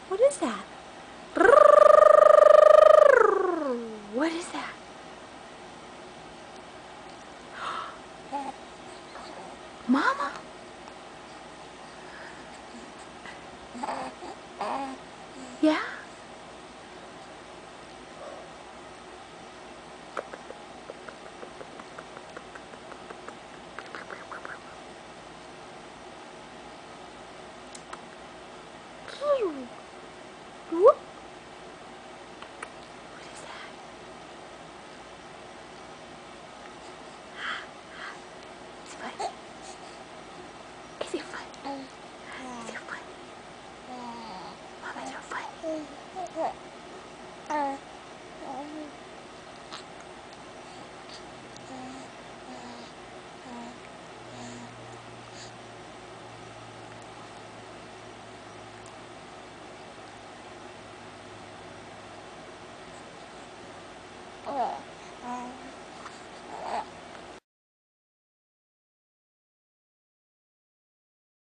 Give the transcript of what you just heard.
What is that? What is that? Mama? Yeah? Whoop. What is that? Is it funny? Is it funny? Is it funny? Mama's so funny.